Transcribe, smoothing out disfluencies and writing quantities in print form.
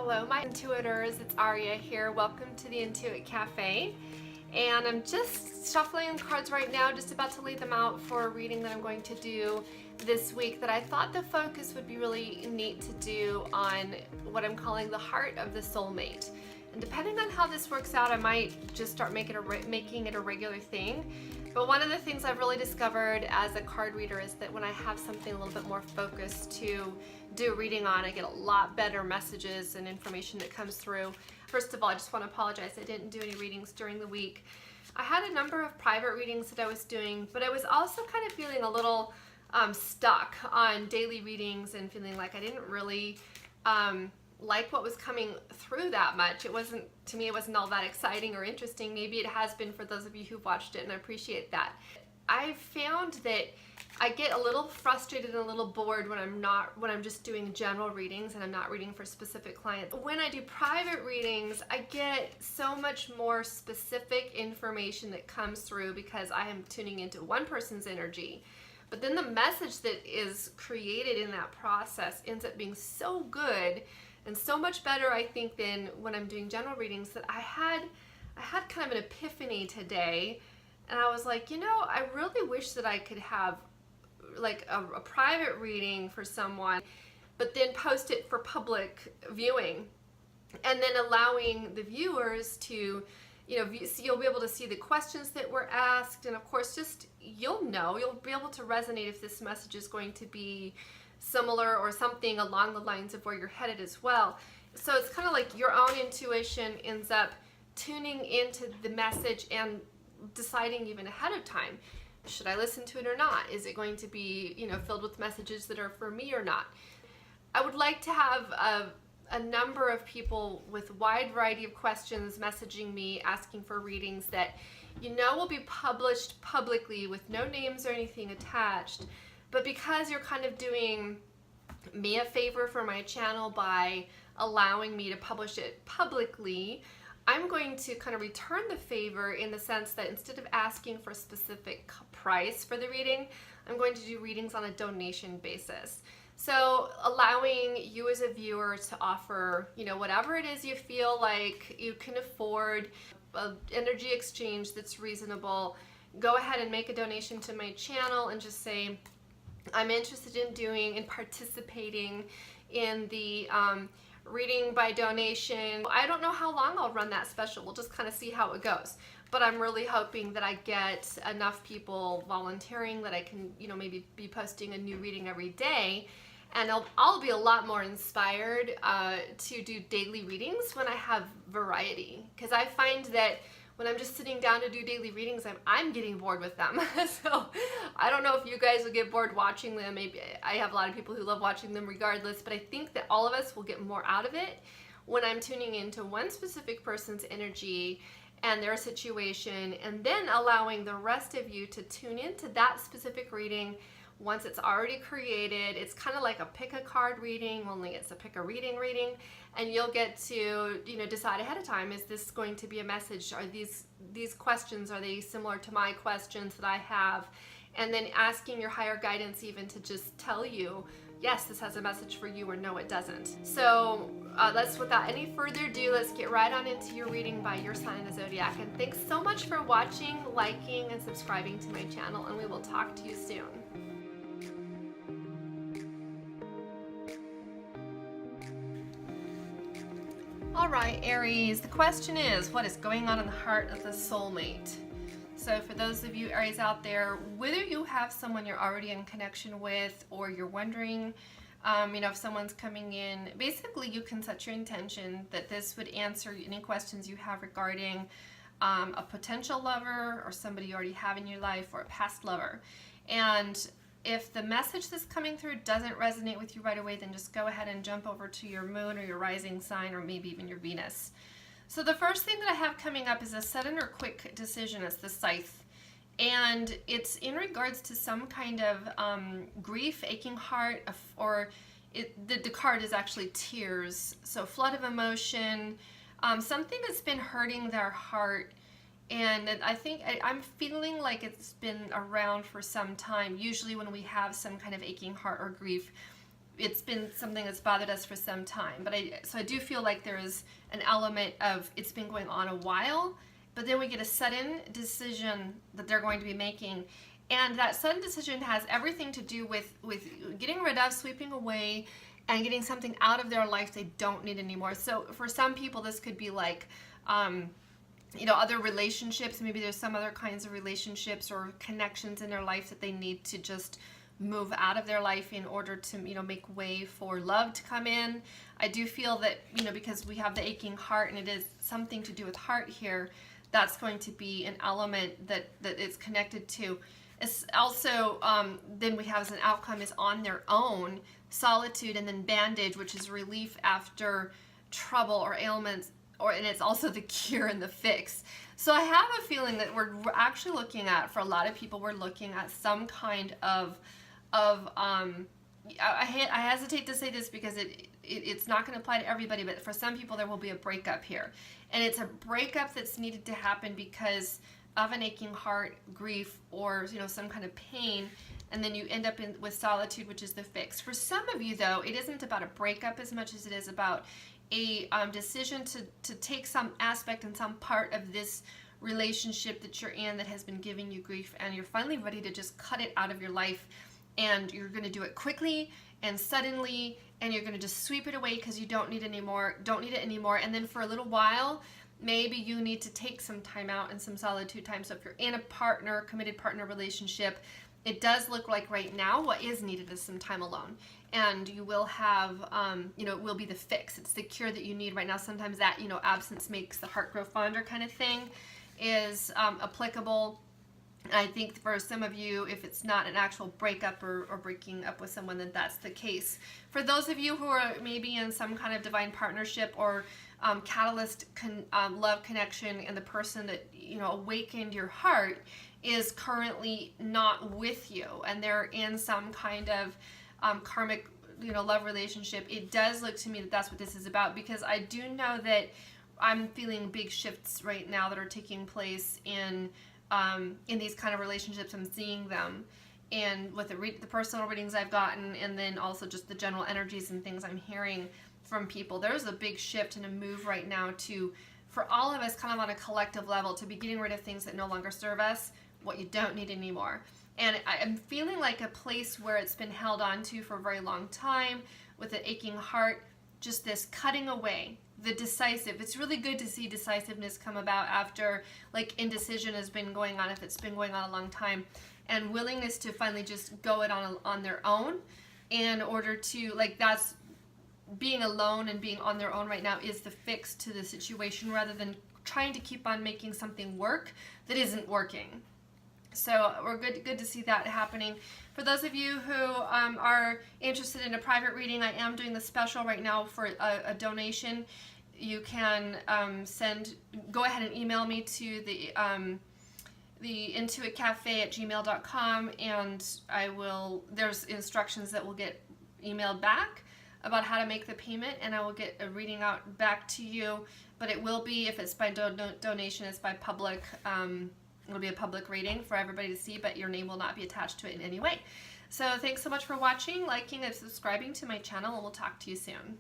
Hello my intuitors, it's Aria here. Welcome to the Intuit Cafe. And I'm just shuffling cards right now, just about to lay them out for a reading that I'm going to do this week that I thought the focus would be really neat to do on what I'm calling the heart of the soulmate. And depending on how this works out, I might just start making it a regular thing. But one of the things I've really discovered as a card reader is that when I have something a little bit more focused to do a reading on, I get a lot better messages and information that comes through. First of all, I just want to apologize. I didn't do any readings during the week. I had a number of private readings that I was doing, but I was also kind of feeling a little stuck on daily readings and feeling like I didn't really like what was coming through that much. It wasn't, to me, it wasn't all that exciting or interesting. Maybe it has been for those of you who've watched it, and I appreciate that. I found that I get a little frustrated and a little bored when I'm just doing general readings and I'm not reading for specific clients. When I do private readings, I get so much more specific information that comes through because I am tuning into one person's energy. But then the message that is created in that process ends up being so good and so much better, I think, than when I'm doing general readings, that I had kind of an epiphany today. And I was like, you know, I really wish that I could have like a private reading for someone, but then post it for public viewing, and then allowing the viewers to, you know, you'll be able to see the questions that were asked, and of course, just you'll be able to resonate if this message is going to be similar or something along the lines of where you're headed as well. So it's kind of like your own intuition ends up tuning into the message and deciding even ahead of time, should I listen to it or not? Is it going to be, you know, filled with messages that are for me or not? I would like to have a number of people with wide variety of questions messaging me, asking for readings that, you know, will be published publicly with no names or anything attached. But because you're kind of doing me a favor for my channel by allowing me to publish it publicly, I'm going to kind of return the favor in the sense that instead of asking for a specific price for the reading, I'm going to do readings on a donation basis. So allowing you as a viewer to offer, you know, whatever it is you feel like you can afford, an energy exchange that's reasonable, go ahead and make a donation to my channel and just say, I'm interested in participating in the reading by donation. I don't know how long I'll run that special. We'll just kind of see how it goes. But I'm really hoping that I get enough people volunteering that I can, you know, maybe be posting a new reading every day. And I'll be a lot more inspired to do daily readings when I have variety. Because I find that when I'm just sitting down to do daily readings, I'm getting bored with them. So I don't know if you guys will get bored watching them. Maybe I have a lot of people who love watching them regardless, but I think that all of us will get more out of it when I'm tuning into one specific person's energy and their situation, and then allowing the rest of you to tune into that specific reading once it's already created. It's kind of like a pick a card reading, only it's a pick a reading, and you'll get to, you know, decide ahead of time, is this going to be a message? Are these questions, are they similar to my questions that I have? And then asking your higher guidance even to just tell you, yes, this has a message for you, or no, it doesn't. So without any further ado, let's get right on into your reading by your sign of the zodiac. And thanks so much for watching, liking, and subscribing to my channel, and we will talk to you soon. All right, Aries, the question is, what is going on in the heart of the soulmate? So for those of you Aries out there, whether you have someone you're already in connection with, or you're wondering, you know, if someone's coming in, basically you can set your intention that this would answer any questions you have regarding a potential lover or somebody you already have in your life, or a past lover. And if the message that's coming through doesn't resonate with you right away, then just go ahead and jump over to your moon or your rising sign, or maybe even your Venus. So the first thing that I have coming up is a sudden or quick decision. It's the Scythe. And it's in regards to some kind of grief, aching heart, or the card is actually tears. So flood of emotion, something that's been hurting their heart. And I think I'm feeling like it's been around for some time. Usually when we have some kind of aching heart or grief, it's been something that's bothered us for some time. But so I do feel like there is an element of it's been going on a while, but then we get a sudden decision that they're going to be making. And that sudden decision has everything to do with getting rid of, sweeping away, and getting something out of their life they don't need anymore. So for some people, this could be like, other relationships. Maybe there's some other kinds of relationships or connections in their life that they need to just move out of their life in order to, make way for love to come in. I do feel that, because we have the aching heart and it is something to do with heart here, that's going to be an element that it's connected to. It's also, then we have as an outcome is on their own, solitude, and then bandage, which is relief after trouble or ailments, and it's also the cure and the fix. So I have a feeling that we're actually looking at, for a lot of people, we're looking at some kind of I hesitate to say this because it's not going to apply to everybody, but for some people there will be a breakup here. And it's a breakup that's needed to happen because of an aching heart, grief, or some kind of pain, and then you end up with solitude, which is the fix. For some of you, though, it isn't about a breakup as much as it is about a decision to take some aspect and some part of this relationship that you're in that has been giving you grief, and you're finally ready to just cut it out of your life. And you're going to do it quickly and suddenly, and you're going to just sweep it away because you don't need it anymore. And then for a little while, maybe you need to take some time out and some solitude time. So if you're in a committed partner relationship, it does look like right now what is needed is some time alone. And you will have, it will be the fix. It's the cure that you need right now. Sometimes that, absence makes the heart grow fonder kind of thing is applicable. I think for some of you, if it's not an actual breakup or breaking up with someone, then that's the case. For those of you who are maybe in some kind of divine partnership or catalyst love connection, and the person that awakened your heart is currently not with you, and they're in some kind of karmic love relationship, it does look to me that that's what this is about, because I do know that I'm feeling big shifts right now that are taking place in these kind of relationships. I'm seeing them, and with the personal readings I've gotten, and then also just the general energies and things I'm hearing from people. There's a big shift and a move right now for all of us, kind of on a collective level, to be getting rid of things that no longer serve us, what you don't need anymore. And I'm feeling like a place where it's been held on to for a very long time with an aching heart, just this cutting away. The decisive. It's really good to see decisiveness come about after indecision has been going on, if it's been going on a long time, and willingness to finally just go it on their own in order to, that's being alone and being on their own right now is the fix to the situation, rather than trying to keep on making something work that isn't working. So we're good to see that happening. For those of you who are interested in a private reading, I am doing the special right now for a donation. You can go ahead and email me to the intuitcafe@gmail.com, and there's instructions that will get emailed back about how to make the payment, and I will get a reading out back to you. But it will be, if it's by donation, it's by public. It'll be a public reading for everybody to see, but your name will not be attached to it in any way. So thanks so much for watching, liking, and subscribing to my channel, and we'll talk to you soon.